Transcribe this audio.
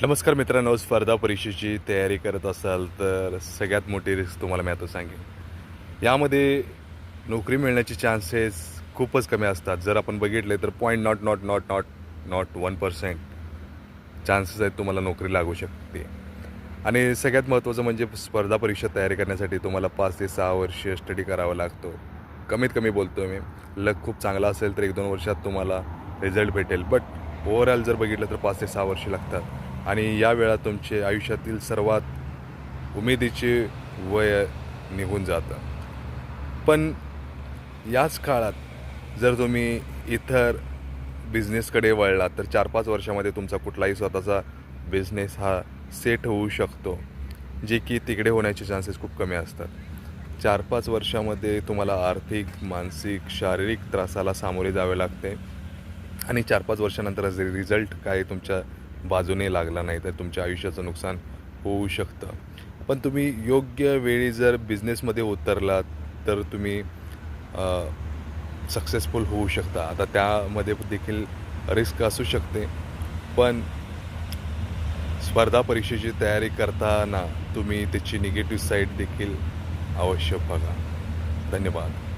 नमस्कार मित्रांनो, स्पर्धा परीक्षेची तयारी करत असाल तर सगळ्यात मोठी रिस्क तुम्हाला मी आता सांगेन. यामध्ये नोकरी मिळण्याचे चान्सेस खूपच कमी असतात. जर आपण बघितले तर point not not not not not 1% chances आहेत तुम्हाला नोकरी लागू शकते. आणि सगळ्यात महत्त्वाचं म्हणजे स्पर्धा परीक्षा तयारी करण्यासाठी तुम्हाला 5 ते 6 वर्ष स्टडी करावा लागतो. कमीत कमी बोलतो मी. लक खूप चांगला असेल तर 1-2 वर्षात तुम्हाला रिझल्ट भेटेल. बट ओव्हरऑल जर बघितलं तर 5 ते 6 वर्ष लागतात. आणि या वेळात तुमचे आयुष्यातील सर्वात उमेदीचे वय निघून जातं. पण याच काळात जर तुम्ही इतर बिझनेसकडे वळलात तर 4-5 वर्षामध्ये तुमचा कुठलाही स्वतःचा बिझनेस हा सेट होऊ शकतो, जे की तिकडे होण्याचे चान्सेस खूप कमी असतात. 4-5 वर्षामध्ये तुम्हाला आर्थिक, मानसिक, शारीरिक त्रासाला सामोरे जावे लागते आणि 4-5 वर्षानंतर रिझल्ट काही तुमच्या बाजूने लागला नाही तर तुमच्या आयुष्याचं नुकसान होऊ शकतं. पण तुम्ही योग्य वेळी जर बिझनेसमध्ये उतरलात तर तुम्ही सक्सेसफुल होऊ शकता. आता त्यामध्ये देखील रिस्क असू शकते, पण स्पर्धा परीक्षेची तयारी करताना तुम्ही त्याची निगेटिव्ह साईड देखील अवश्य बघा. धन्यवाद.